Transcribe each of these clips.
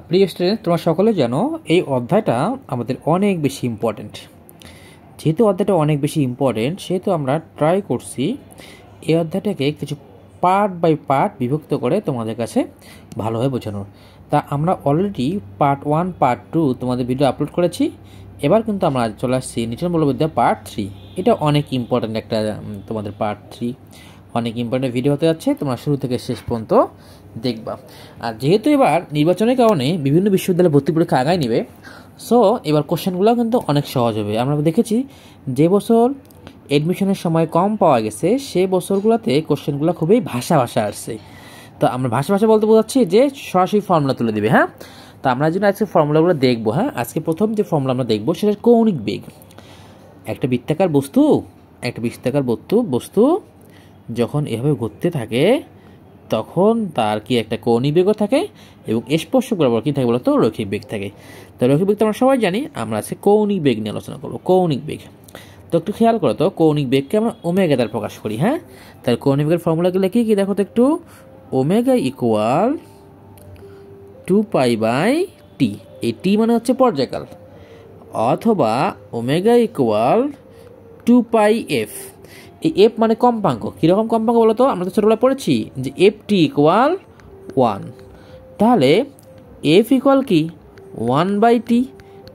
প্রিয় স্টুডেন্ট, তোমরা সকলে জানো এই অধ্যায়টা আমাদের অনেক বেশি ইম্পর্ট্যান্ট। যেহেতু অধ্যায়টা অনেক বেশি ইম্পর্ট্যান্ট সেহেতু আমরা ট্রাই করছি এই অধ্যায়টাকে কিছু পার্ট বাই পার্ট বিভক্ত করে তোমাদের কাছে ভালোভাবে বোঝানোর। তা আমরা অলরেডি পার্ট 1 পার্ট 2 তোমাদের ভিডিও আপলোড করেছি। এবার কিন্তু আমরা চলে আসছি নিউটন বলবিদ্যা পার্ট 3। এটা অনেক ইম্পর্ট্যান্ট একটা তোমাদের পার্ট 3 অনেক ইম্পর্ট্যান্ট ভিডিও হতে যাচ্ছে, তোমরা শুরু থেকে শেষ পর্যন্ত দেখবা। আর যেহেতু এবার নির্বাচনের কারণে বিভিন্ন বিশ্ববিদ্যালয়ে ভর্তি পরীক্ষা আগায় নেবে, সো এবার কোশ্চেনগুলো কিন্তু অনেক সহজ হবে। আমরা দেখেছি যে বছর এডমিশনের সময় কম পাওয়া গেছে সেই বছরগুলোতে কোশ্চেনগুলো খুবই ভাষা আসছে। তো আমরা ভাষা বলতে বোঝাচ্ছি যে সরাসরি ফর্মুলা তুলে দিবে। হ্যাঁ, তো আমরা জন্য আজকে ফর্মুলাগুলো দেখবো। হ্যাঁ, আজকে প্রথম যে ফর্মুলা আমরা দেখবো সেটা কৌণিক বেগ। একটা বৃত্তাকার বস্তু যখন এভাবে ঘুরতে থাকে তখন তার কি একটা কৌণিক বেগও থাকে এবং স্পর্শক বরাবর কি থাকে বলতো রৈখিক বেগ থাকে। তো রৈখিক বেগ তো আমরা সবাই জানি, আমরা আজকে কৌণিক বেগ নিয়ে আলোচনা করবো। কৌণিক বেগ তো একটু খেয়াল করো তো, কৌণিক বেগকে আমরা ওমেগা দ্বারা প্রকাশ করি। হ্যাঁ, তার কৌণিক বেগের ফর্মুলাগুলো কি কি দেখো তো একটু। ওমেগা ইকুয়াল 2π/t, এই টি মানে হচ্ছে পর্যায়কাল, অথবা ওমেগা ইকুয়াল 2πf। এই এফ মানে কম্পাঙ্ক। কীরকম কম্পাঙ্ক বলো তো, আমরা তো ছোটবেলা পড়েছি যে ft ইকুয়াল 1, তাহলে এফ ইকুয়াল কি 1/t।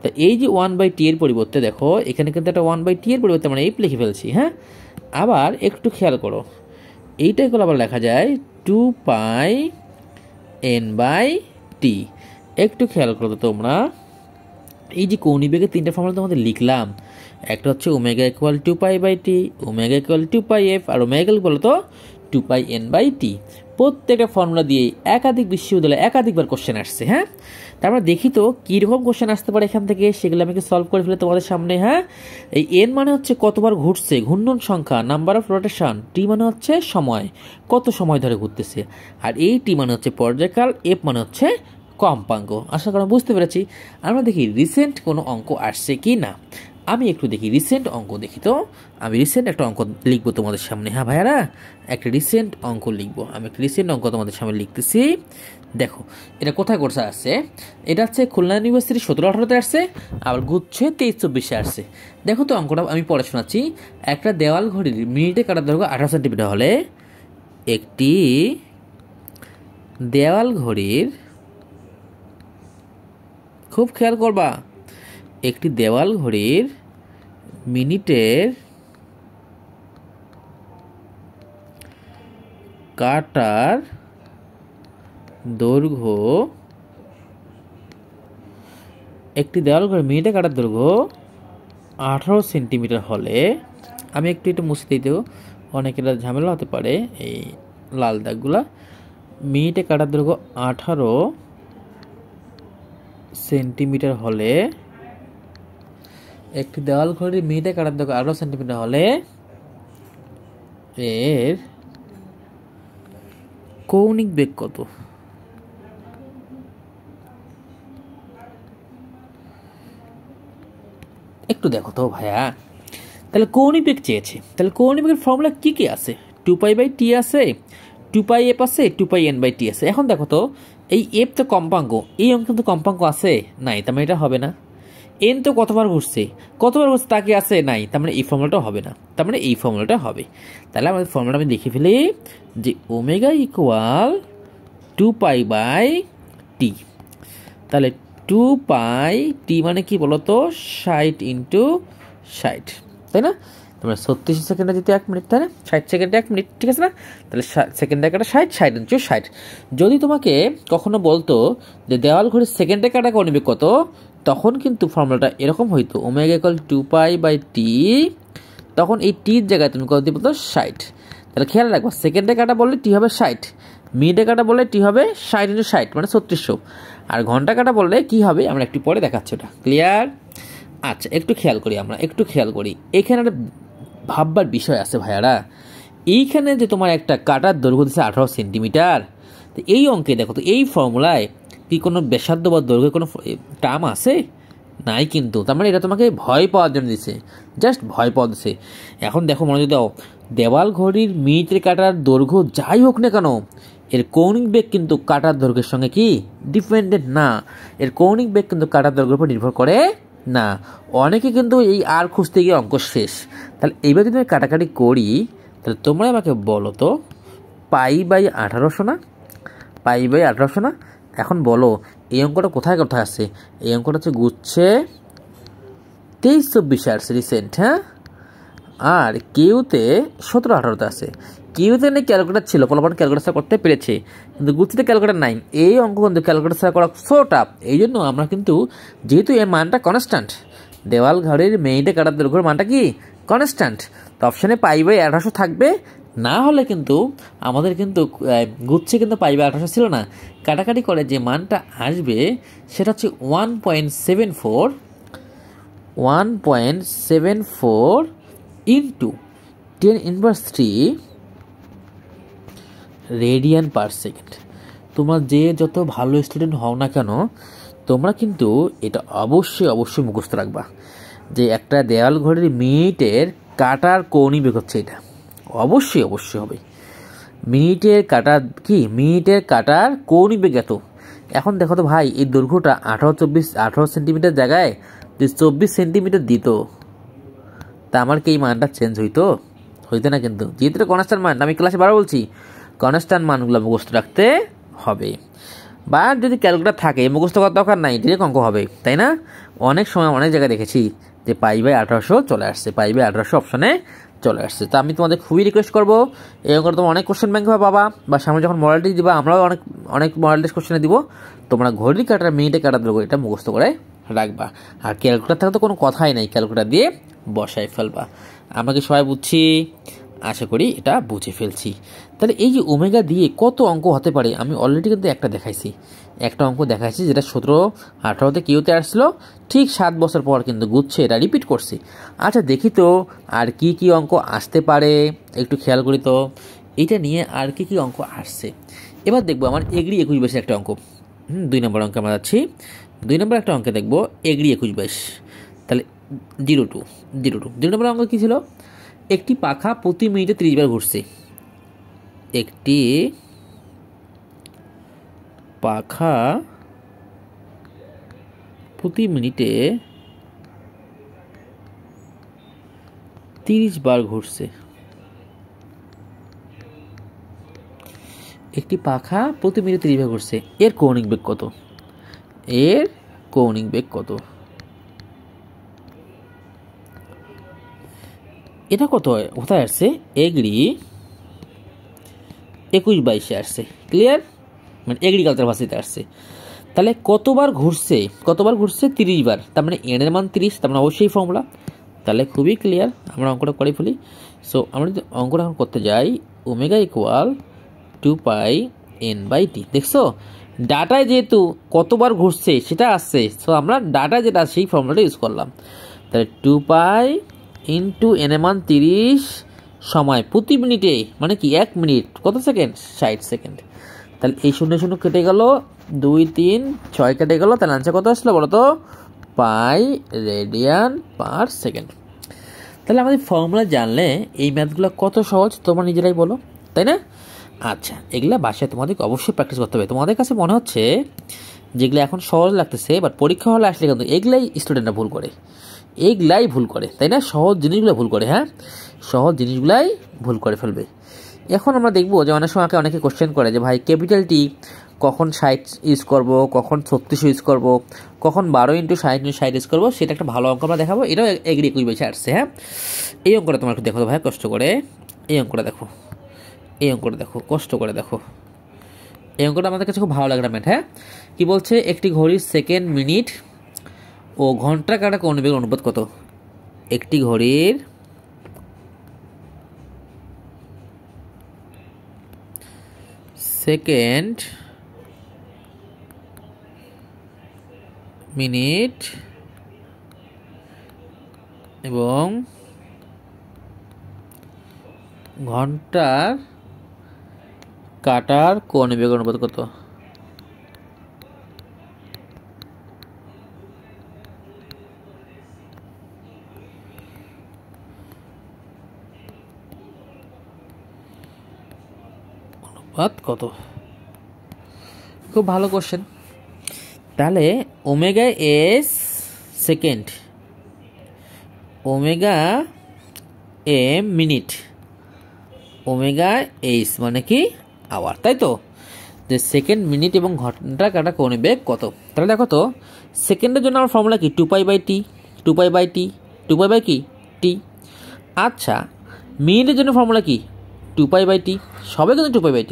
তা এই যে 1/t এর পরিবর্তে দেখো এখানে কিন্তু একটা 1/t এর পরিবর্তে আমরা এফ লিখে ফেলছি। হ্যাঁ, আবার একটু খেয়াল করো, এইটাই করে আবার লেখা যায় 2πn/t। একটু খেয়াল করো তো তোমরা, এই যে কৌণিক বেগের তিনটা ফর্মুলা তোমাদের লিখলাম, একটা হচ্ছে omega equal 2π/t, omega equal 2πf, আর ওমেগা বলো তো 2πn/t। প্রত্যেকটা ফর্মুলা দিয়ে একাধিক বিশ্ববিদ্যালয়ে একাধিকবার কোশ্চেন আসছে। হ্যাঁ, তারপরে দেখি তো কীরকম কোশ্চেন আসতে পারে এখান থেকে, সেগুলো আমি সলভ করে ফেলে তোমাদের সামনে। হ্যাঁ, এই এন মানে হচ্ছে কতবার ঘুরছে, ঘূর্ণন সংখ্যা, নাম্বার অফ রোটেশন। টি মানে হচ্ছে সময়, কত সময় ধরে ঘুরতেছে, আর এই টি মানে হচ্ছে পর্যায়কাল, এফ মানে হচ্ছে কম্পাঙ্ক। আশা করি বুঝতে পেরেছি। আমরা দেখি রিসেন্ট কোনো অঙ্ক আসছে কি না। আমি একটু দেখি রিসেন্ট অঙ্ক দেখি তো। আমি রিসেন্ট একটা অঙ্ক লিখবো তোমাদের সামনে। হ্যাঁ ভাইয়ারা, একটা রিসেন্ট অঙ্ক লিখবো। আমি একটা রিসেন্ট অঙ্ক তোমাদের সামনে লিখতেছি। দেখো এটা কোথায় করছে আসছে, এটা হচ্ছে খুলনা ইউনিভার্সিটি 17-18-তে আসছে, আবার গুচ্ছে 23-24-এ আসছে। দেখো তো অঙ্কটা আমি পড়ে শোনাচ্ছি। একটা দেওয়াল ঘড়ির মিনিটে কাটার দৈর্ঘ্য 18 সেন্টিমিটার হলে একটি দেওয়াল ঘড়ির, খুব খেয়াল করবা, একটি দেওয়াল ঘড়ির মিনিটের কাটার দৈর্ঘ্য, একটি দেওয়াল ঘড়ির মিনিটে কাটার দৈর্ঘ্য 18 সেন্টিমিটার হলে, আমি একটু এটা মুছে দিই দেবো, অনেকের ঝামেলা হতে পারে এই লাল দাগগুলা। মিনিটে কাটার দৈর্ঘ্য 18 সেন্টিমিটার হলে, একটি দেওয়াল ঘড়ির মিনিটে কাটার দৈর্ঘ্য 18 সেন্টিমিটার হলে এর কৌণিক বেগ কত? একটু দেখো তো ভাইয়া, তাহলে কৌণিক বেগ চেয়েছে, তাহলে কৌণিক বেগের ফর্মুলা কি কি আছে? 2π/t আছে, 2πf আছে, 2πn/t আছে। এখন দেখো তো এই এফ তো কম্পাঙ্ক, এই অঙ্ক কিন্তু কম্পাঙ্ক আছে নাই, তার মানে এটা হবে না। এন তো কতবার ঘুরছে তা কি আছে নাই, তার মানে এই ফর্মুলাটা হবে না, তার মানে এই ফর্মুলাটা হবে। তাহলে আমাদের ফর্মুলাটা আমি দেখে ফেলি যে ওমেগা ইকুয়াল 2π/t। তাহলে 2π, মানে কি বলতো 60 × 60, তাই না? তোমরা 36 সেকেন্ডে যেতে 1 মিনিট, তাই না? 60 সেকেন্ডে 1 মিনিট, ঠিক আছে না? তাহলে সেকেন্ডে কাটা 60, 60 × 60। যদি তোমাকে কখনো বলতো যে দেওয়াল ঘড়ির সেকেন্ডে কাটা কৌণিক বেগ কত, তখন কিন্তু ফর্মুলাটা এরকম হইতো ওমেগা ইকুয়াল 2π/t, তখন এই টির জায়গায় তুমি কত দিবে তো 60। তাহলে খেয়াল রাখবো, সেকেন্ডে কাটা বললে টি হবে 60, মিনিটে কাটা বললে টি হবে 60 × 60 মানে 3600, আর ঘন্টা কাটা বললে কি হবে আমরা একটু পরে দেখাচ্ছি। ওটা ক্লিয়ার? আচ্ছা, একটু খেয়াল করি, আমরা একটু খেয়াল করি। এখানে একটা ভাববার বিষয় আছে ভাইয়ারা। এইখানে যে তোমার একটা কাটার দৈর্ঘ্য দিচ্ছে 18 সেন্টিমিটার, তো এই অঙ্কে দেখো তো এই ফর্মুলায় কি কোনো ব্যাসার্ধ বা দৈর্ঘ্যের কোনো টার্ম আছে? নাই কিন্তু। তার মানে এটা তোমাকে ভয় পাওয়ার জন্য দিছে, জাস্ট ভয় পাওয়া দিছে। এখন দেখো মনোযোগ দাও, দেওয়াল ঘড়ির মিনিটের কাটার দৈর্ঘ্য যাই হোক না কেন এর কৌণিক বেগ কিন্তু কাটার দৈর্ঘ্যের সঙ্গে কি ডিপেন্ডেন্ট না, এর কৌণিক বেগ কিন্তু কাটার দৈর্ঘ্যের উপর নির্ভর করে না। অনেকে কিন্তু এই আর খুঁজতে গিয়ে অঙ্ক শেষ। তাহলে এইবার যদি আমি কাটাকাটি করি, তাহলে তোমরা আমাকে বলো তো π/1800 না, π/1800 না। এখন বলো এই অঙ্কটা কোথায় কোথায় আছে? এই অঙ্কটা হচ্ছে গুচ্ছে 23-24 আসছে রিসেন্ট, হ্যাঁ। আর কিউতে 17-18তে আছে। কিউতে নেই ক্যালকুলেটার ছিল, ফলাফল ক্যালকুলেটার করতে পেরেছে, কিন্তু গুচ্ছিতে ক্যালকুলেটার নাই। এই অঙ্ক কিন্তু ক্যালকুলেটার করা সো টাফ। এই জন্য আমরা কিন্তু যেহেতু এর মানটা কনস্ট্যান্ট, দেওয়াল ঘরের মেইটে কাটার দৈর্ঘ্যের মানটা কি কনস্ট্যান্ট, তো অপশানে π/1800 থাকবে। না হলে কিন্তু আমাদের কিন্তু গুচ্ছে কিন্তু π/1800 ছিল না, কাটাকাটি করে যে মানটা আসবে সেটা হচ্ছে 1.74 ইন্টু 10⁻³ রেডিয়ান পার সেকেন্ড। তোমরা যে যত ভালো স্টুডেন্ট হও না কেন, তোমরা কিন্তু এটা অবশ্যই মুখস্থ রাখবা যে একটা দেওয়াল ঘড়ির মিনিটের কাটার কৌণিক বেগ হচ্ছে এটা। অবশ্যই হবে। মিনিটের কাটার কৌণিক বেগ এত। এখন দেখো তো ভাই, এই দৈর্ঘ্যটা 18 সেন্টিমিটার জায়গায় যে 24 সেন্টিমিটার দিত, তা আমার কি এই মানটা চেঞ্জ হইতো না? কিন্তু যেহেতু এটা কনস্ট্যান্ট মান, আমি ক্লাসে বারবার বলছি কনস্ট্যান্ট মানগুলো মুখস্থ রাখতে হবে। বা যদি ক্যালকুলেটার থাকে মুখস্থ করার দরকার নাই, ডিরেক্ট অঙ্ক হবে, তাই না? অনেক সময় অনেক জায়গায় দেখেছি যে π/1800 চলে আসছে, π/1800 অপশনে চলে আসছে। তো আমি তোমাদের খুবই রিকোয়েস্ট করবো, এই অঙ্কটা তোমার অনেক কোশ্চেন ব্যাংক পাবা, বা সামনে যখন মডেল টেস্ট দিবা আমরাও অনেক মডেল টেস্ট কোশ্চেনে দিব, তোমরা ঘড়ি কাটার মিনিটে কাটার দৈর্ঘ্য এটা মুখস্থ করে রাখবা। আর ক্যালকুলেটার থাকলে তো কোনো কথাই নাই, ক্যালকুলেটার দিয়ে বসাই ফেলবা। আমরা কি সবাই বুঝছি? আশা করি এটা বুঝে ফেলছি। তাহলে এই যে ওমেগা দিয়ে কত অঙ্ক হতে পারে, আমি অলরেডি কিন্তু একটা অঙ্ক দেখাইছি যেটা 17-18তে কিউতে আসছিল, ঠিক 7 বছর পর কিন্তু গুচ্ছে এটা রিপিট করছি। আচ্ছা দেখি তো আর কি অঙ্ক আসতে পারে, একটু খেয়াল করি তো এটা নিয়ে আর কি অঙ্ক আসছে। এবার দেখবো আমার এগ্রি 21/22 একটা অঙ্ক, 2 নম্বর অঙ্কে আমরা যাচ্ছি। 2 নম্বর একটা অঙ্কে দেখবো এগ্রি 21/22। তাহলে 0 নম্বর অঙ্ক কী ছিল? একটি পাখা প্রতি মিনিটে 30 বার ঘুরছে। একটি পাখা প্রতি মিনিটে 30 বার ঘুরছে। একটি পাখা প্রতি মিনিটে 30 বার ঘুরছে, এর কৌণিক বেগ কত? এটা কোথায় আসছে? এগ্রি 21/22 আসছে। ক্লিয়ার? মানে এগ্রিকালচার ভাষাতে আসছে। তাহলে কতবার ঘুরছে? 30 বার, তার মানে এন এর মান 30, তার মানে অবশ্যই ফর্মুলা। তাহলে খুবই ক্লিয়ার, আমরা অঙ্কটা করে ফেলি। সো আমরা যদি অঙ্কটা এখন করতে যাই, ওমেগা = 2πn/t। দেখছো ডাটায় যেহেতু কতবার ঘুরছে সেটা আসছে, সো আমরা ডাটায় যেটা সেই ফর্মুলাটা ইউজ করলাম। তাহলে 2π ইন্টু n এর মান 30 সময় প্রতি মিনিটে, মানে কি 1 মিনিট কত সেকেন্ড? 60 সেকেন্ড। তাহলে এই 0 কেটে গেল, 2 3 6 কেটে গেল, তাহলে আনসার কত আসলো বলো তো? পাই রেডিয়ান পার সেকেন্ড। তাহলে আমাদের ফর্মুলা জানলে এই ম্যাথগুলো কত সহজ তোমরা নিজেরাই বলো, তাই না? আচ্ছা, এগুলা বাসায় তোমাদেরকে অবশ্যই প্র্যাকটিস করতে হবে। তোমাদের কাছে মনে হচ্ছে যেগুলো এখন সহজ লাগতেছে, বাট পরীক্ষা হলে আসলে কিন্তু এগুলাই স্টুডেন্টরা ভুল করে, তাই না? সহজ জিনিসগুলো ভুল করে, হ্যাঁ, সহজ জিনিসগুলাই ভুল করে ফেলবে। এখন আমরা দেখবো যে অনেক সময় অনেকে কোশ্চেন করে যে ভাই ক্যাপিটাল টি কখন 60 ইউজ করব, কখন 36 ইউজ করব, কখন 12 × 60 ইউজ করবো, সেটা একটা ভালো অঙ্ক আমরা দেখাবো। এটাও এগ্রি 21/22 আসছে, হ্যাঁ। এই অঙ্কটা তোমার একটু দেখো ভাই কষ্ট করে, এই অঙ্কটা দেখো, কষ্ট করে দেখো। এই অঙ্কটা আমাদের কাছে খুব ভালো লাগে ম্যাথ, হ্যাঁ। কি বলছে? একটি ঘড়ির সেকেন্ড, মিনিট ও ঘন্টা কাটা কৌণিক বেগের অনুপাত কত? একটি ঘড়ির সেকেন্ড, মিনিট এবং ঘন্টার কাটার কৌণিক বেগের অনুপাত কত? অনুপাত কত? খুব ভালো কোশ্চেন। তাহলে omega S second, omega M minute, omega H মানে কি আওয়ার, তাই তো? যে সেকেন্ড, মিনিট এবং ঘন্টা কাটা কৌণিক বেগ কত। তাহলে দেখো তো, সেকেন্ডের জন্য আমার ফর্মুলা কি? 2π/t, 2π/t, 2π কি টি। আচ্ছা, মিনিটের জন্য ফর্মুলা কি? 2π/t, সবে কিন্তু 2π/t।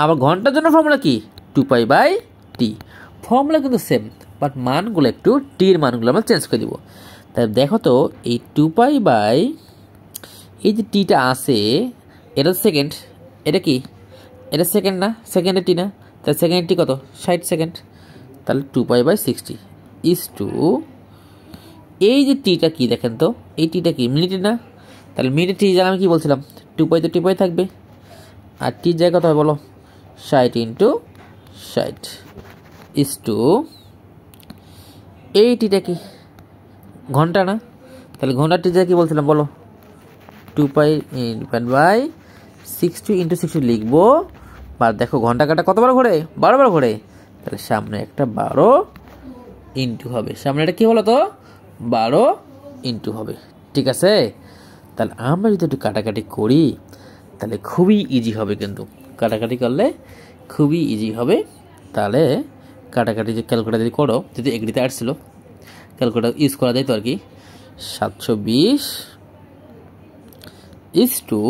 আবার ঘন্টার জন্য ফর্মুলা কি? 2π/t। ফর্মুলা কিন্তু সেম, বাট মানগুলো একটু টির মানগুলো আমরা চেঞ্জ করে দিব। তাই দেখো তো, এই 2π এই যে টিটা আছে, এটা সেকেন্ড, এটা কি? এটা সেকেন্ড না, সেকেন্ডের টি না, তাহলে সেকেন্ডের টি কত? 60 সেকেন্ড। তাহলে 2π/60 ইজ টু, এই যে টিটা কি দেখেন তো, এই টিটা কি মিনিটে না, তাহলে মিনিটের টি জায়গায় আমি কি বলছিলাম? 2π তো 2π থাকবে, আর টির জায়গা কত হয় বলো? 60 × 60 ইজ টু, এই টিটা কি ঘন্টা না, তাহলে ঘন্টার টি জায়গায় কি বলছিলাম বলো? 2π/60 × 60 লিখবো। বা দেখো ঘন্টা কাটা কতবার ঘোরে? 12 বার ঘোরে। তাহলে সামনে একটা 12 ইন্টু হবে, সামনে এটা কি বলো তো? 12 ইন্টু হবে, ঠিক আছে? তাহলে আমরা যদি একটু কাটাকাটি করি তাহলে খুবই ইজি হবে, কিন্তু কাটাকাটি করলে খুবই ইজি হবে। তাহলে কাটাকাটি যে ক্যালকুলেটার যদি করো, যদি এগ্রিতে আসছিল ক্যালকুলেটার ইউজ করা যায় তো আর কি, 720 ইজ টু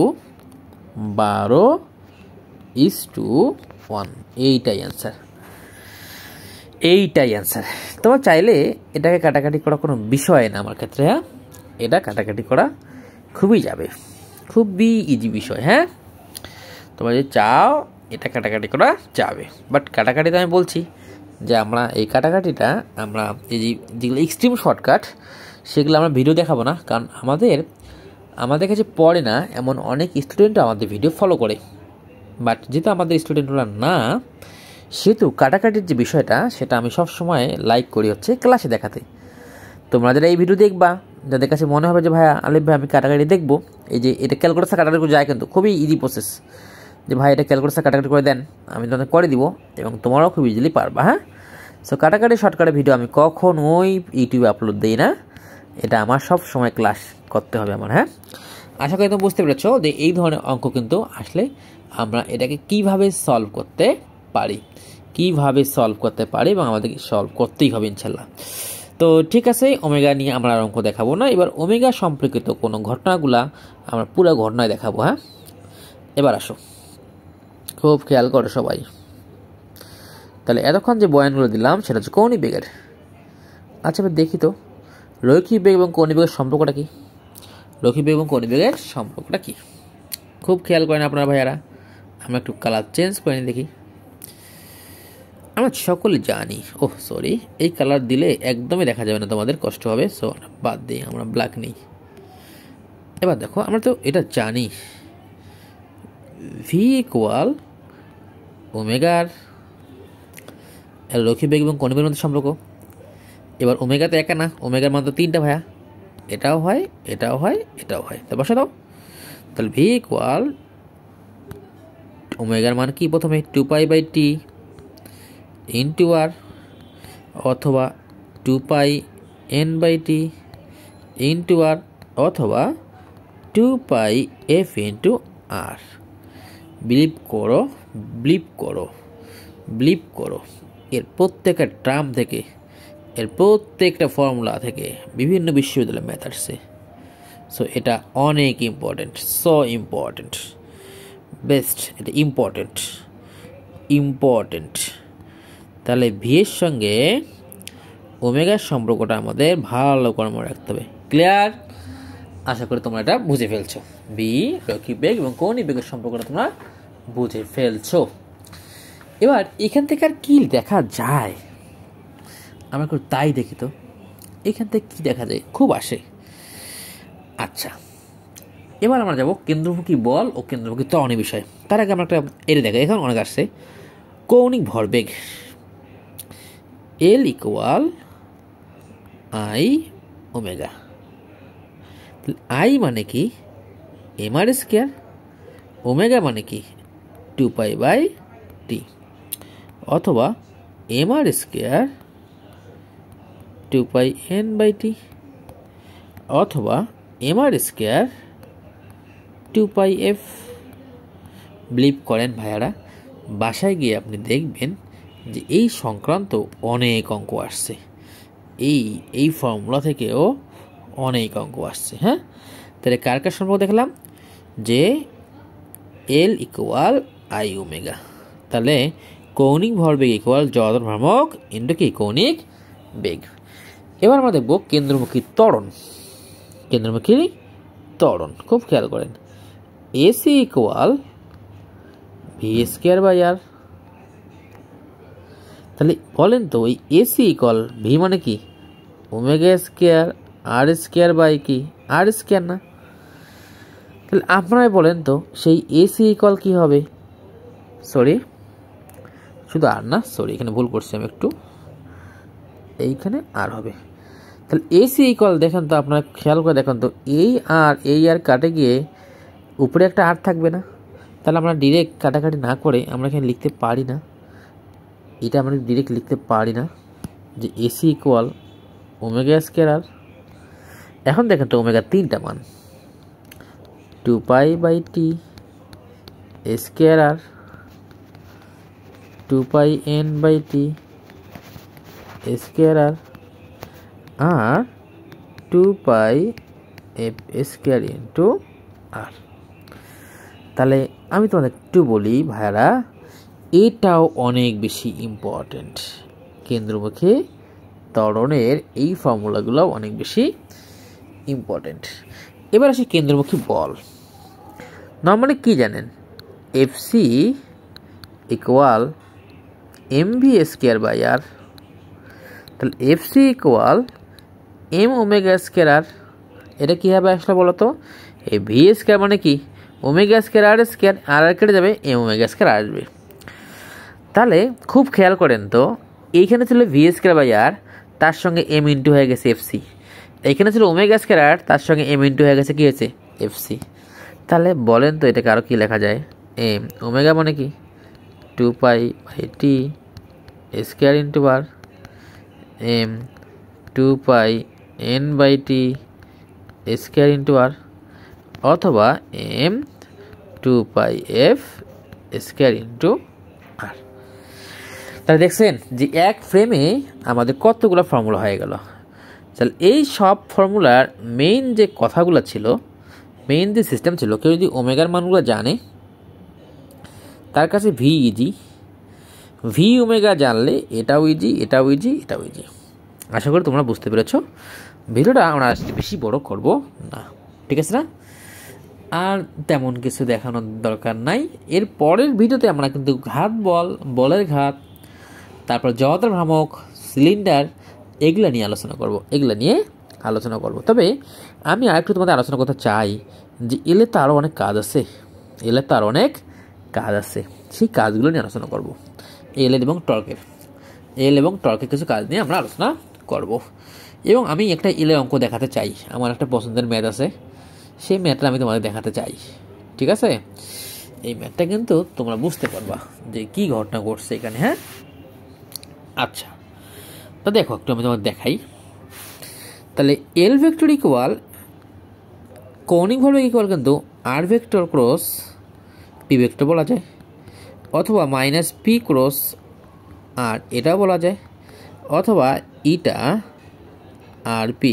12 ইজ টু 1, এইটাই অ্যান্সার, এইটাই অ্যান্সার। তোমার চাইলে এটাকে কাটাকাটি করা কোনো বিষয় না আমার ক্ষেত্রে, হ্যাঁ, এটা কাটাকাটি করা খুবই যাবে, খুবই ইজি বিষয়। হ্যাঁ, তোমরা যদি চাও এটা কাটাকাটি করা যাবে, বাট কাটাকাটিতে আমি বলছি যে আমরা এই কাটাকাটিটা আমরা এই যেগুলো এক্সট্রিম শর্টকাট সেগুলো আমরা ভিডিও দেখাবো না, কারণ আমাদের কাছে পড়ে না এমন অনেক স্টুডেন্টও আমাদের ভিডিও ফলো করে। বাট যেহেতু আমাদের স্টুডেন্টরা না, সেহেতু কাটাকাটির যে বিষয়টা সেটা আমি সব সময় লাইক করি হচ্ছে ক্লাসে দেখাতে। তোমরা যারা এই ভিডিও দেখবা, যাদের কাছে মনে হবে যে ভাইয়া আলিফ ভাই আমি কাটাকাটি দেখবো, এই যে এটা ক্যালকুলেটার কাটাকাটি যায়, কিন্তু খুবই ইজি প্রসেস, যে ভাই এটা ক্যালকুলেটার কাটাকাটি করে দেন, আমি তোমাদের করে দিব এবং তোমরাও খুব ইজিলি পারবা। হ্যাঁ, সো কাটাকাটি শর্টকাটের ভিডিও আমি কখনোই ইউটিউবে আপলোড দিই না, এটা আমার সব সময় ক্লাস করতে হবে আমার। হ্যাঁ, আশা করি তোমরা বুঝতে পেরেছো যে এই ধরনের অঙ্ক কিন্তু আসলে আমরা এটাকে কিভাবে সলভ করতে পারি, এবং আমাদেরকে সলভ করতেই হবে ইনশাল্লাহ। তো ঠিক আছে, ওমেগা নিয়ে আমরা আর অঙ্ক দেখাবো না, এবার ওমেগা সম্পর্কিত কোনো ঘটনাগুলা আমরা পুরো ঘটনায় দেখাবো। হ্যাঁ, এবার আসো, খুব খেয়াল করো সবাই। তাহলে এতক্ষণ যে বয়ানগুলো দিলাম সেটা হচ্ছে কৌণিক বেগের। আচ্ছা, এবার দেখি তো রৈখিক বেগ এবং কৌণিক বেগের সম্পর্কটা কি? রৈখিক বেগ এবং কৌণিক বেগের সম্পর্কটা কি? খুব খেয়াল করেন আপনারা ভাইয়ারা। আমরা একটু কালার চেঞ্জ করে নিই, দেখি। আমরা সকলে জানি, সরি, এই কালার দিলে একদমই দেখা যাবে না, তোমাদের কষ্ট হবে, সো বাদ দিই, আমরা ব্ল্যাক নিই। এবার দেখো, আমরা তো এটা জানি, ভি ইকুয়াল ওমেগার রৈখিক বেগ এবং কৌণিক বেগের মধ্যে সম্পর্ক। এবার ওমেগাতে একা না, ওমেগার মান তো 3টা ভাইয়া, এটাও হয়, এটাও হয়, এটাও হয়, তা বসে দাও। তাহলে ভি ইকুয়াল ওমেগার মান কি? প্রথমে 2π/t ইন্টু আর, অথবা 2πn/t ইন্টু আর, অথবা 2πf ইন্টু আর। বিলিভ করো, এর প্রত্যেকটা টার্ম থেকে, এর প্রত্যেকটা ফর্মুলা থেকে বিভিন্ন বিশ্ববিদ্যালয়ের ম্যাথ আসছে। সো এটা অনেক ইম্পর্টেন্ট, বেস্ট, এটা ইম্পর্টেন্ট। তাহলে ভি এর সঙ্গে ওমেগার সম্পর্কটা আমাদের ভালো করে মনে রাখতে হবে। ক্লিয়ার? আশা করি তোমরা এটা বুঝে ফেলছো। ভি রৈখিক বেগ এবং কৌণিক বেগের সম্পর্কটা তোমরা বুঝে ফেলছো। এবার এখান থেকে আর কি দেখা যায়, আমরা একটু তাই দেখি তো, এখান থেকে কি দেখা যায়, খুব আসে। আচ্ছা, এবার আমরা যাবো কেন্দ্রমুখী বল ও কেন্দ্রমুখী ত্বরণের বিষয়। তার আগে আমরা একটা এটা দেখা, এখানে অনেক আসছে কৌণিক ভরবেগ, L equal I omega. I মানে কি? mr স্কয়ার, ওমেগা মানে কি? 2π/t, অথবা এম আর স্কোয়ার 2πn/t অথবা M R square 2πf। Believe করেন ভাইয়ারা, বাসায় গিয়ে আপনি দেখবেন যে এই সংক্রান্ত অনেক অঙ্ক আসছে, এই ফর্মুলা থেকেও অনেক অঙ্ক আসছে। হ্যাঁ, তাহলে কার কার সম্পর্ক দেখলাম যে এল ইকুয়াল আই ওমেগা, তাহলে কৌণিক ভরবেগ ইকুয়াল জড়তার ভ্রামক ইন্টু কি কৌণিক বেগ। এবার আমরা দেখব কেন্দ্রমুখী ত্বরণ। কেন্দ্রমুখী ত্বরণ খুব খেয়াল করেন, a c equal v square by r. তাহলে বলেন তো ওই এসি ইকুয়াল ভি মানে কি omega square r square by কি আর স্কোয়ার না? তাহলে আপনারাই বলেন তো সেই এসি ইকুয়াল কি হবে? সরি, শুধু আর না, সরি এখানে ভুল করছি আমি একটু, এইখানে আর হবে। তাহলে এসি ইকুয়াল দেখেন তো, আপনারা খেয়াল করে দেখেন তো, এই আর কাটে গিয়ে উপরে একটা আর থাকবে না? তাহলে আমরা ডিরেক্ট কাটাকাটি না করে আমরা এখানে লিখতে পারি না, এটা আমরা ডিরেক্ট লিখতে পারি না যে এসি ইকুয়াল ওমেগা স্কোয়ার আর। এখন দেখেন তো ওমেগা তিনটা মান, 2π/t স্কোয়ার আর, 2πn/t স্কোয়ার আর, আর 2πf স্কোয়ার ইন্টু আর। তাহলে আমি তোমাদের একটু বলি ভাইয়ারা, এটাও অনেক বেশি ইম্পর্টেন্ট। কেন্দ্রমুখী ত্বরণের এই ফর্মুলাগুলো অনেক বেশি ইম্পর্টেন্ট। এবার আসি কেন্দ্রমুখী বল। নর্মালি কি জানেন, f c equal m v square by r. তাহলে f c equal m omega square r. এটা কীভাবে আসলে বলো তো, এই ভি স্কোয়ার মানে কি ওমেগা স্কোয়ার আর স্কোয়ার, আর কেটে যাবে এম ওমেগা স্কোয়ার আসবে। তাহলে খুব খেয়াল করেন তো, এইখানে ছিল ভি স্কোয়ার বাই আর, তার সঙ্গে এম ইন্টু হয়ে গেছে এফসি। এইখানে ছিল ওমেগা স্কোয়ার আর, তার সঙ্গে এম ইন্টু হয়ে গেছে কি হয়েছে এফসি। তাহলে বলেন তো এটাকে আরও কী লেখা যায়? এম ওমেগা মানে কি 2π/t স্কোয়ার ইন্টু আর, এম 2πn/t স্কোয়ার ইন্টু আর, অথবা এম 2πf স্কোয়ার ইন্টু আর। তাহলে দেখছেন যে এক ফ্রেমে আমাদের কতগুলো ফর্মুলা হয়ে গেল। তাহলে এই সব ফর্মুলার মেইন যে কথাগুলো ছিল, মেইন যে সিস্টেম ছিল, কেউ যদি ওমেগার মানগুলো জানে তার কাছে ভি ইজি, ভি ওমেগা জানলে এটাও ইজি, এটাও ইজি, এটাও ইজি। আশা করি তোমরা বুঝতে পেরেছ। ভিডিওটা আমরা আজকে বেশি বড় করব না, ঠিক আছে না? আর তেমন কিছু দেখানোর দরকার নাই। এর পরের ভিডিওতে আমরা কিন্তু ঘাত বল, বলের ঘাত, তারপর জড়তার ভ্রামক, সিলিন্ডার, এগুলা নিয়ে আলোচনা করব। তবে আমি আরেকটু তোমাদের আলোচনা করতে চাই যে এলে তো আরও অনেক কাজ আছে, সেই কাজগুলো নিয়ে আলোচনা করব। এল এবং টর্কের কিছু কাজ নিয়ে আমরা আলোচনা করব। এবং আমি একটা এলের অঙ্ক দেখাতে চাই, আমার একটা পছন্দের ম্যাথ আছে, সেই ম্যাথটা আমি তোমাদের দেখাতে চাই, ঠিক আছে? এই ম্যাথটা কিন্তু তোমরা বুঝতে পারবা যে কি ঘটনা ঘটছে এখানে। হ্যাঁ, আচ্ছা, তো দেখো একটু আমি তোমাদের দেখাই। তাহলে এল ভেক্টর ইকুয়াল কৌণিক ভরবেগ ইকুয়াল কিন্তু আর ভেক্টর ক্রস পি ভেক্টর বলা যায়, অথবা মাইনাস পি ক্রস আর এটাও বলা যায়, অথবা ইটা আর পি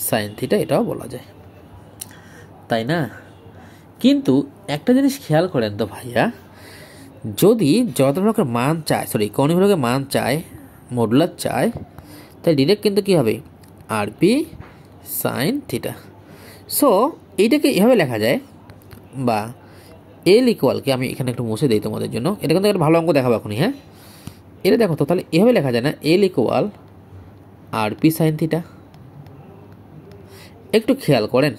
সাইন থিটা এটাও বলা যায়, তাই না? কিন্তু একটা জিনিস খেয়াল করেন তো ভাইয়া, যদি জড়তার ভ্রামকের মান চায়, কৌণিক ভরবেগের মান চায়, মডুলার চায়, তাই ডিরেক্ট কিন্তু কী হবে আর পি সাইন থিটা। সো এইটাকে এভাবে লেখা যায়, বা এল ইকুয়ালকে আমি এখানে একটু মুছে দিই তোমাদের জন্য, এটা কিন্তু একটা ভালো অঙ্ক দেখাবো এখনই। হ্যাঁ, এটা দেখো তো, তাহলে এভাবে লেখা যায় না, এল equal r p sine theta. একটু খেয়াল করেন,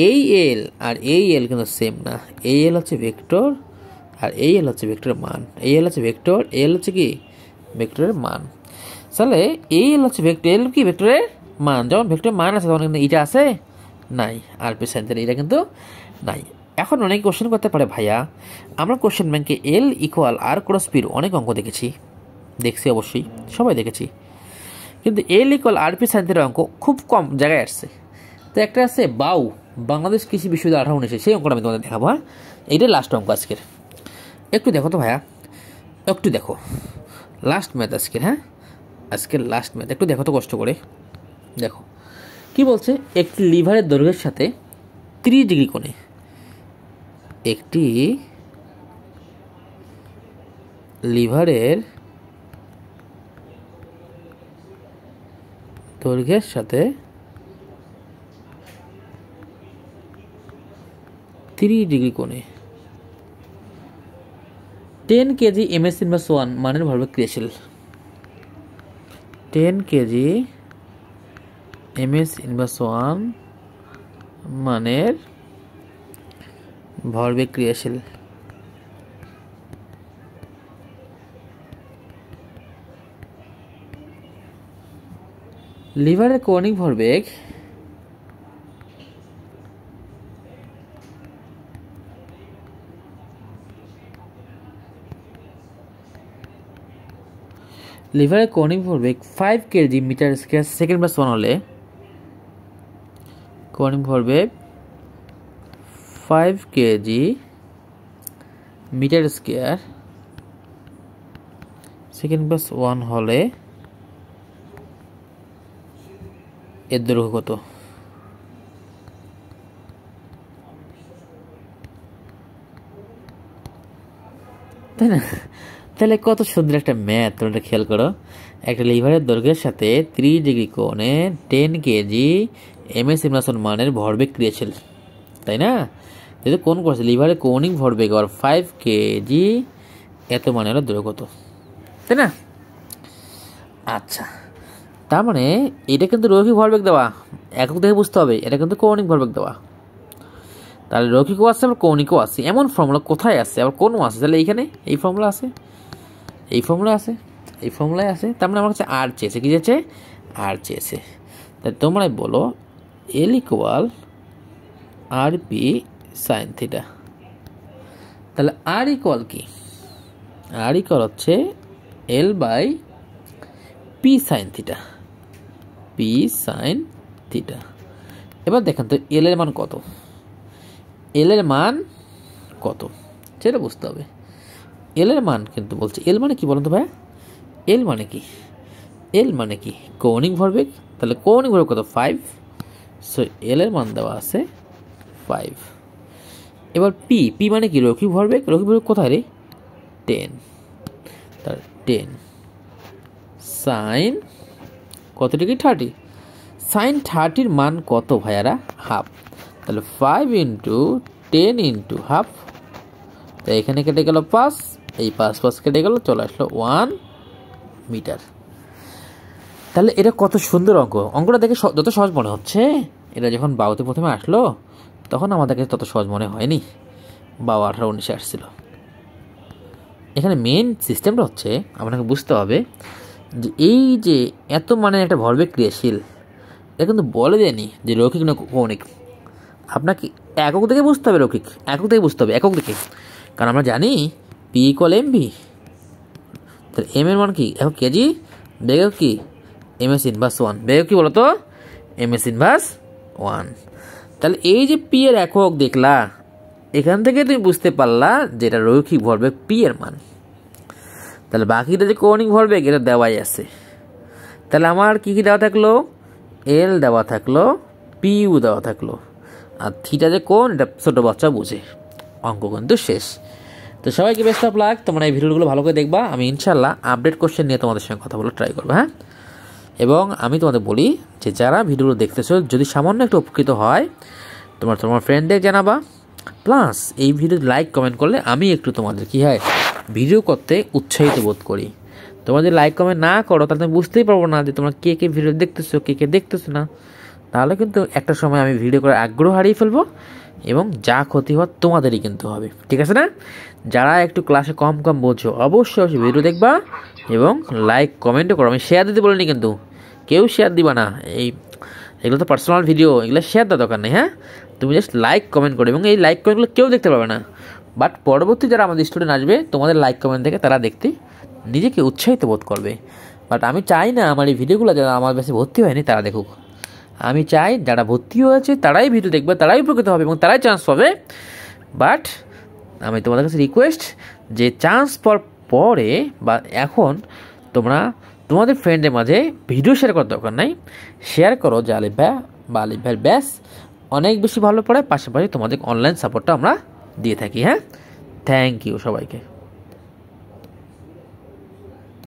এই এল আর এই এল কিন্তু সেম না। এই এল হচ্ছে ভেক্টর আর এই এল হচ্ছে ভেক্টরের মান। এই এল হচ্ছে ভেক্টর, এল হচ্ছে কি ভেক্টরের মান। তাহলে এই এল হচ্ছে ভেক্টর, এল কি ভেক্টরের মান। যখন ভেক্টরের মান আছে তখন কিন্তু এটা আছে নাই, আর পি সাইন থিটা এটা কিন্তু নাই। এখন অনেক কোশ্চেন করতে পারে ভাইয়া আমরা কোশ্চেন ব্যাংকে এল ইকুয়াল আর ক্রস পির অনেক অঙ্ক দেখছি অবশ্যই সবাই দেখেছি, কিন্তু এল ইকুয়াল আর পি সাইন থিটার অঙ্ক খুব কম জায়গায় আসছে। তো একটা আছে বাউ বাংলাদেশ কৃষি বিশ্ববিদ্যালয় 1819, সেই অঙ্কটা আমি তোমাদের দেখাবো। হ্যাঁ, এইটাই লাস্ট অঙ্ক আজকের। একটু দেখো তো ভাইয়া, একটু দেখো লাস্ট ম্যাথ আজকের। হ্যাঁ, আজকের লাস্ট ম্যাথ একটু দেখো তো কষ্ট করে। দেখো কি বলছে, একটি লিভারের দৈর্ঘ্যের সাথে 30 ডিগ্রি কোণে একটি লিভারের দৈর্ঘ্যের সাথে 30 ডিগ্রি কোণে 10 কেজি ms ইনভার্স 1 মানের ভরবেগ ক্রিয়াশীল। 10 কেজি ms ইনভার্স 1 মানের ভরবেগ ক্রিয়াশীল। লিভারের কৌণিক ভরবেগ লিভারের কৌণিক ভরবেগ 5 KG metre square second plus 1 হলে কৌণিক ভরবেগ 5 KG metre square second plus 1 হলে এর দৈর্ঘ্য কত? তাই না? তাহলে কত সুন্দর একটা ম্যাথ, তোমরা খেয়াল করো। একটা লিভারের দৈর্ঘ্যের সাথে 30 ডিগ্রি কোণে 10 কেজি ms ইনভার্স 1 মানের ভরবেগ ক্রিয়াশীল, তাই না? যেহেতু কোন করছে লিভারের কৌণিক ভরবেগ আর 5 কেজি এত মানে হলো দৈর্ঘ্য কত, তাই না? আচ্ছা, তার মানে এটা কিন্তু রৈখিক ভরবেগ দেওয়া, একক দেখে বুঝতে হবে এটা কিন্তু কৌণিক ভরবেগ দেওয়া। তাহলে রৈখিকও আছে আবার কৌণিকও আছে, এমন ফর্মুলা কোথায় আছে? আবার কোনও আছে? তাহলে এইখানে এই ফর্মুলা আছে, এই ফর্মুলা আছে, এই ফর্মুলায় আছে। তার মানে আমার কাছে আর চেয়েছে, কি চেয়েছে? আর চেয়েছে। তাহলে তোমরাই বলো L equal r p sine theta. তাহলে আর ইকুয়াল কি? আর ইকুয়াল হচ্ছে L by p sine theta, p sine theta. এবার দেখেন তো এল এর মান কত, এল এর মান কত সেটা বুঝতে হবে। এল এর মান কিন্তু বলছে, এল মানে কি বলুন তো ভাই? এল মানে কি? এল মানে কি? কৌণিক ভরবেগ। তাহলে কৌণিক ভরবেগ কত? 5। সো এল এর মান দেওয়া আছে 5। এবার পি, পি মানে কি? রৈখিক ভরবেগ। রৈখিক ভরবেগ কোথায় রে? 10। তার 10 সাইন কত ডিগ্রি? 30। সাইন 30-র মান কত ভাইয়ারা? হাফ। তাহলে 5 ইন্টু 10 ইন্টু হাফ। তো এখানে কেটে গেল 5, এই 5 কেটে গেল, চলে আসলো 1 মিটার। তাহলে এটা কত সুন্দর অঙ্ক। অঙ্কটা দেখে যত সহজ মনে হচ্ছে, এটা যখন বাউতে প্রথমে আসলো তখন আমাদের কাছে তত সহজ মনে হয়নি। বাউ 18-19 আসছিল। এখানে মেন সিস্টেমটা হচ্ছে আপনাকে বুঝতে হবে যে এই যে এত মানে একটা ভরবেগ ক্রিয়াশীল, এটা কিন্তু বলে দেয়নি যে রৈখিক না কৌণিক। আপনাকে একক থেকে বুঝতে হবে, রৈখিক একক থেকে বুঝতে হবে, একক থেকে। কারণ আমরা জানি পি ইকুয়াল এম ভি। তাহলে এম এর মান কি? এখন কেজি। বেগ কি? ms inverse 1। বেগ কি বলতো? ms inverse 1। তাহলে এই যে পি এর একক দেখলা, এখান থেকে তুমি বুঝতে পারলা যেটা রৈখিক ভরবেগ পি এর মান। তাহলে বাকিটা যে কৌণিক ভরবেগ এটা দেওয়াই আছে। তাহলে আমার কি কি দেওয়া থাকলো? এল দেওয়া থাকলো, পিউ দেওয়া থাকলো, আর থিটা যে কোণ এটা ছোটো বাচ্চা বুঝে। অঙ্ক কিন্তু শেষ। তো সবাইকে বেস্ট অফ লাক। তোমরা এই ভিডিওগুলো ভালো করে দেখবা। আমি ইনশাল্লাহ আপডেট কোশ্চেন নিয়ে তোমাদের সঙ্গে কথা বলে ট্রাই করবো। হ্যাঁ, এবং আমি তোমাদের বলি যে যারা ভিডিওগুলো দেখতেছো, যদি সামান্য একটু উপকৃত হয় তোমার ফ্রেন্ডদের জানাবা। প্লাস এই ভিডিও লাইক কমেন্ট করলে আমি একটু তোমাদের কি হয় ভিডিও করতে উৎসাহিত বোধ করি। তোমরা যদি লাইক কমেন্ট না করো তাহলে তুমি বুঝতেই পারবো না যে তোমরা কে কে ভিডিও দেখতেছো, কে কে দেখতেছো না। তাহলে কিন্তু একটা সময় আমি ভিডিও করে আগ্রহ হারিয়ে ফেলবো এবং যা ক্ষতি হওয়ার তোমাদেরই কিন্তু হবে। ঠিক আছে না? যারা একটু ক্লাসে কম বোঝো অবশ্যই ভিডিও দেখবা এবং লাইক কমেন্টও করো। আমি শেয়ার দিতে বলিনি, কিন্তু কেউ শেয়ার দিবা না। এগুলো তো পার্সোনাল ভিডিও, এগুলো শেয়ার দেওয়ার দরকার নেই। হ্যাঁ, তুমি জাস্ট লাইক কমেন্ট করো, এবং এই লাইক কমেন্টগুলো কেউ দেখতে পাবে না, বাট পরবর্তী যারা আমাদের স্টুডেন্ট আসবে তোমাদের লাইক কমেন্ট থেকে তারা দেখতে নিজেকে উৎসাহিত বোধ করবে। বাট আমি চাই না আমার এই ভিডিওগুলো যারা আমার কাছে ভর্তি হয়নি তারা দেখুক। আমি চাই যারা ভর্তি হয়েছে তারাই ভিডিও দেখবে, তারাই উপকৃত হবে এবং তারাই চান্স পাবে। বাট আমি তোমাদের কাছে রিকোয়েস্ট যে চান্স পরে বা এখন তোমরা তোমাদের ফ্রেন্ডের মাঝে ভিডিও শেয়ার করার দরকার নাই, শেয়ার করো যে আলিফ ভাই বা আলিফ ভাইয়ের ব্যাস অনেক বেশি ভালো পড়ে, পাশাপাশি তোমাদের অনলাইন সাপোর্টটা আমরা দিয়ে থাকি। হ্যাঁ, থ্যাংক ইউ সবাইকে।